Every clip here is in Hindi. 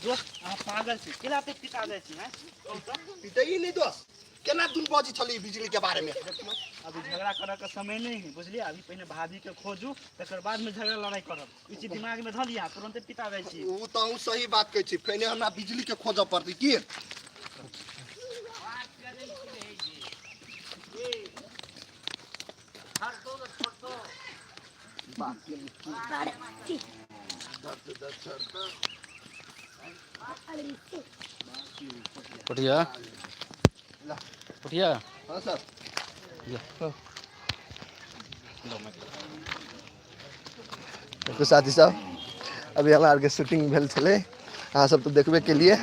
दोस्त पागल छी केला ते पिता जाय छी हैं पिटे ही नहीं दोस्त केना तुम बाजी छली बिजली के बारे में अभी झगड़ा करे के समय नहीं है बुझलिए अभी पहले भाभी के खोजू तकर बाद में झगड़ा लड़ाई करब ई चीज दिमाग में धऽ लिया तुरंत पिता जाय छी ऊ त ऊ सही बात कहै छी पहले हमरा बिजली के खोजऽ पड़तै की उठिया उठिया हां सर देखो साथी साहब अभी हमार के शूटिंग भेल छले अहाँ सब तो देखबे के लिए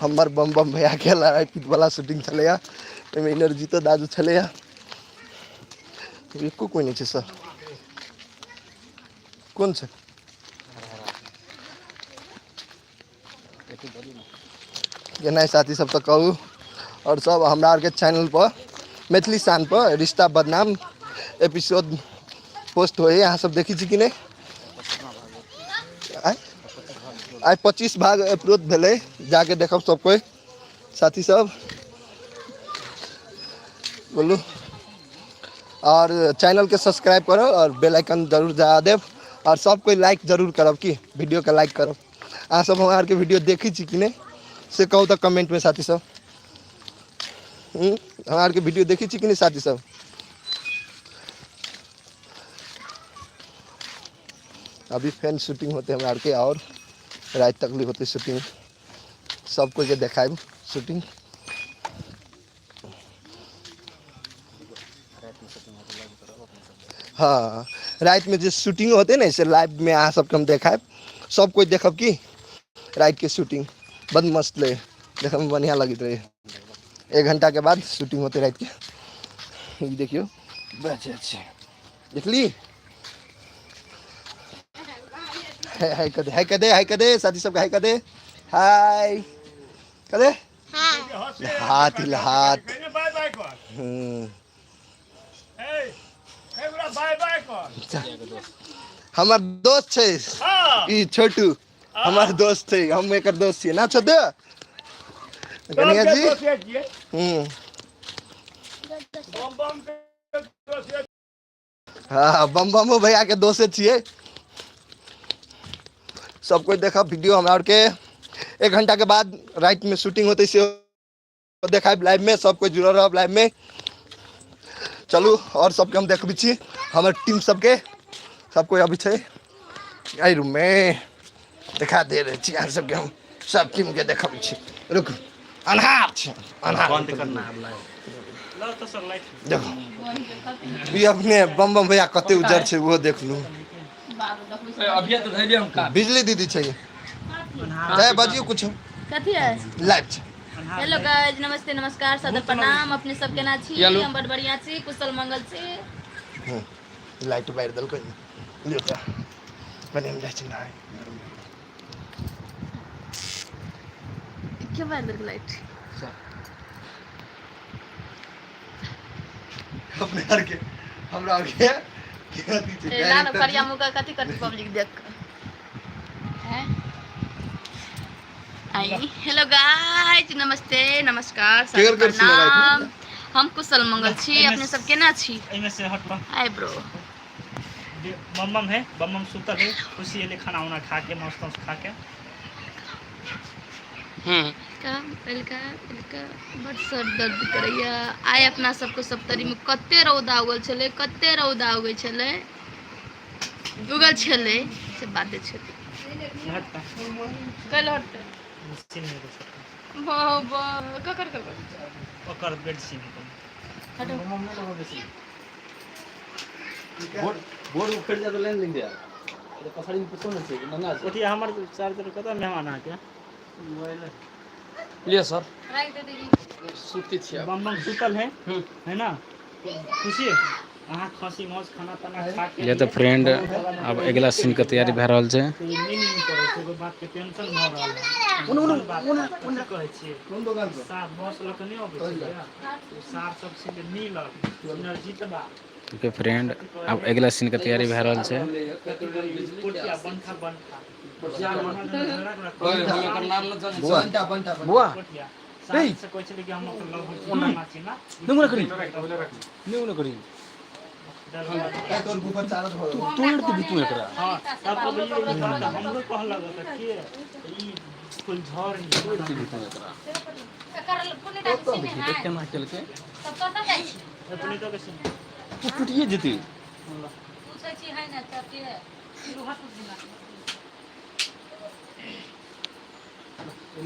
हमर बम बम भैया के लड़ाई पीट वाला शूटिंग छले एमे एनर्जी तो दादू छले एको कोई नहीं छै सर कौन छै केना साथी सब तो कहू और सब हमरा आर के चैनल पर मैथिली शान पर रिश्ता बदनाम एपिसोड पोस्ट होए यहाँ सब देखी छी कि नहीं आई 25 भाग अपलोड भेले जाके देखब सब कोई साथी सब बोलू और चैनल के सब्सक्राइब करो और बेल आइकन जरूर दबा देव और सब कोई लाइक जरूर करब की वीडियो के लाइक करब अहाँ सब हमार के वीडियो देखी छी कि नहीं से कहू तो कमेंट में साथी सब हमार के वीडियो देखी छी कि नहीं साथी सब अभी फैन शूटिंग होते हमारे के और रात तक ली होती शूटिंग सब कोई के देखाएब शूटिंग हाँ रात में जो शूटिंग होते ना इसे लाइव में आ सबके हम देखाएब सब कोई देखब की रात के शूटिंग बद मस्त ले देखे में बढ़िया लगित रहे 1 घंटा के बाद शूटिंग होते रात के देखियो बच्चे अच्छे देख ली हाय कदे साथी सब हाय कदे हाय कदे हाथ हिला हाथ बाय बाय कर बाय बाय कर हमार दोस्त छे ई छोटू हमार दोस्त छे हम एकर दोस्त छियै ना छोटू कन्हैया जी बम बम हाँ बम बम भैया के दोस्त छियै सब कोई देखा वीडियो हमरा और के 1 घंटा के बाद रात में शूटिंग होते से देखा लाइव में सब कोई जुड़ल रह लाइव में चलू और सबके हम देखबी छी हमर टीम सबके सब कोई अभी छे आई रूम में दिखा दे रहे छी यार सबके हम सब टीम के देखबी छी रुक अनहार छे अनहार बंद करना है ला तो सर लाइट देखो ये अपने बम बम भैया कते उजर छे वो देख लू अभी तो धैले हम का बिजली दीदी चाहिए चाहे बजियो कुछ कथी है लाइव छे हेलो गाइस नमस्ते नमस्कार सदर प्रणाम अपने सब केना छी हम बड़ बढ़िया छी कुशल मंगल छी लाइट बाहर दल कोई लियो का बने में जाय ना क्यों बाहर दल लाइट अपने हर के हमरा और के कथी छे लाल फरिया मुका कथी करती पब्लिक देख हैं आई हेलो गाइस नमस्ते नमस्कार सदर प्रणाम हम कुशल मंगल छी अपने सब केना छी एमे से हट हाय ब्रो बम बम है बम बम सुतल है खुशी ले खाना उना खा के मस्त मस्त खा के का बड़ सर दर्द करैया आइ अपना सबको सप्तरी में कते रौदा उगल छले कते रौदा उगै छले उगल छले से बाते छले हट कल हट सीन में बस बाबा ककर ओकर बेड सीन हटो बम में लगा बेसी बोर्ड उखड़ जा तो लेन लेंगे यार ये पसाड़ी में कुछ ना चाहिए नंगा ओती हमर चार्जर कत मेहमान आ के मोबाइल लिया सर राइट दे दीजिए सूती छिया बम बम सुतल है ना खुशी अहाँ खसी मौज खाना ताना खा के ये तो फ्रेंड अब अगला सीन के तैयारी भए रहल छै नहीं करे छै एगो बात के टेंशन भ रहल है उन कहै छियै कोन दुकान पर साफ बस लक नहीं आबै छै साफ सब से नीलक एनर्जी त बा ओके फ्रेंड अब अगला सीन के तैयारी भए रहल छै कोटिया बनखा ओए हम एकर नाम न जाने बुआ बुआ साल से कोई चले कि हम अपन लव होना नाची ना निमुना करी निमुना करी ए तोर ऊपर चारत हो तोड़ के भी तू एकरा हां तब तो ये हम लोग कहल लगा था कि ई कोई झड़ नहीं तोड़ के भी तू एकरा कर पुने डाल से देखी देख के ना चल के तब पता जाई छी अपनी तो कैसे तू टूटिए जेती पूछै छी है ना तब के रोहत दिना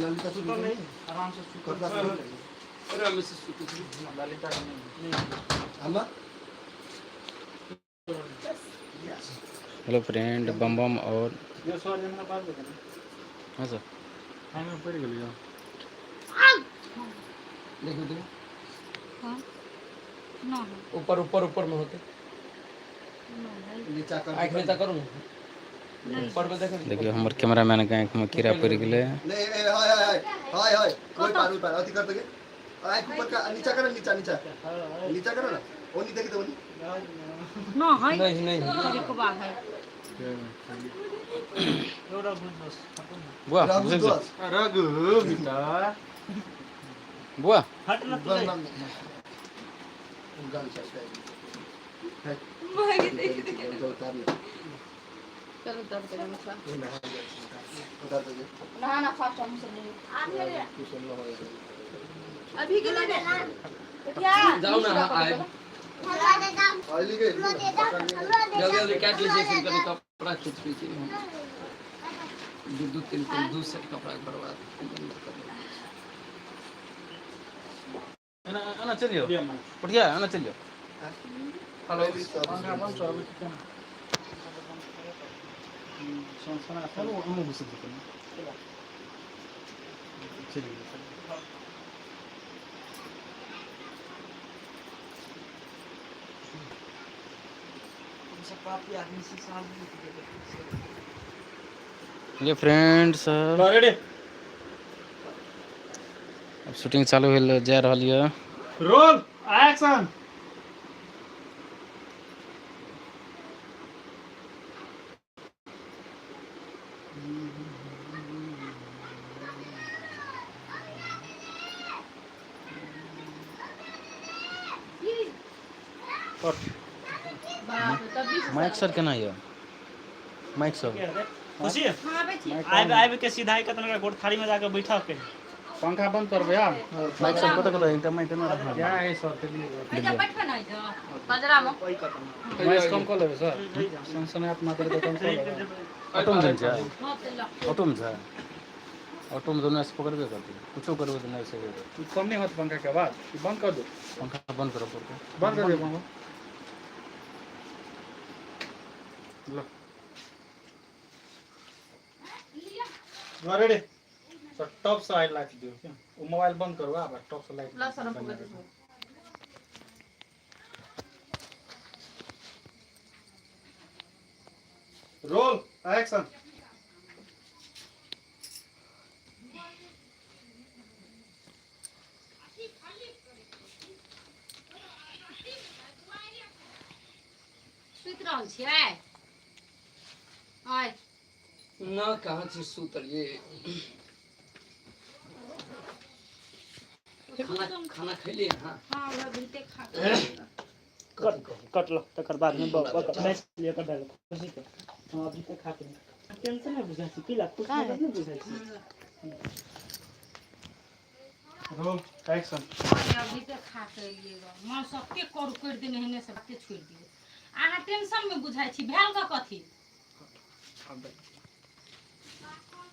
ललिता तो नहीं आराम से करता अरे हम से सुत ललिता नहीं अम्मा हेलो फ्रेंड बम बम और ये सवाल हमरा बात बता हां सर हमें पड़ गेलियो देखो देखो हां ना ऊपर ऊपर ऊपर में होते नीचा कर आंख नीचा करो ऊपर में देखो देखियो हमर कैमरामैन के आंख में कीड़ा पड़ गेले ले ए हाय हाय कोई पार अति कर दे आय ऊपर का नीचा कर नीचा नीचा नीचा करो ना ओनी देखी तो ओनी ना है नहीं नहीं तेरे को बात है थोड़ा बुझ बुआ राघु बुझे दोस्त रघु बेटा बुआ हट ना तू गाल चल है भाई देख जो उतार ले चलो दर्द कर मसला उतार दे ना ना फास्ट हम सब नहीं तू सुन लो हो अभी के लिए क्या जाओ ना आए ऑयली के जल्दी जल्दी काट लीजिए फिर कभी कपड़ा खींच लीजिए दो तीन दो सेट कपड़ा बर्बाद ana चलियो बढ़िया ana चलियो हेलो पंखा बंद कर अभी ठीक है संसना हेलो हम बुझे चलिए सब काफी आदमी से साल ये फ्रेंड्स रेडी अब शूटिंग चालू भेल जा रहल ये रोल एक्शन माइक सर केना ये माइक सर खुशी हां बेटी आइब के सीधा ही कतना गोड़ थाली में जाके बैठा के पंखा बंद कर भैया माइक सर कत कत एकटा माइक ना रखना क्या है सर के लिए बेटा बैठ पे नहीं जा बजरा में कोई कतना वॉइस कम कर लेबे सर सनसनात मात्र के कम कर लेबे ऑटो में जा हां चलो ऑटो में जा ऑटो में दोनों से पकड़बे करती कुछो करबे तो नहीं सके कम नहीं होता पंखा के बाद बंद कर दो पंखा बंद करो पड़ते बंद कर दे पंखा लो ready sir top side light दियो क्या वो मोबाइल बंद करो अब टॉप से लाइट ला सर हम पकड़ दे रोल एक्शन सुत रहल छियै आय ना कहाँ से सुतलिए खाना खैलिए हाँ हां वह बिलते खा कट लो तकर बाद में मैच लिए कर दे खुशी के हम अभी तक खाते हैं टेंशन है बुझा छी किला कुछ नहीं बुझा छी रोल एक्शन अभी तक खा के एलिएगा मां सबके कर देने हेने सबके छोड़ दिए आहा टेंशन में बुझाइ छी भेल का कथी अब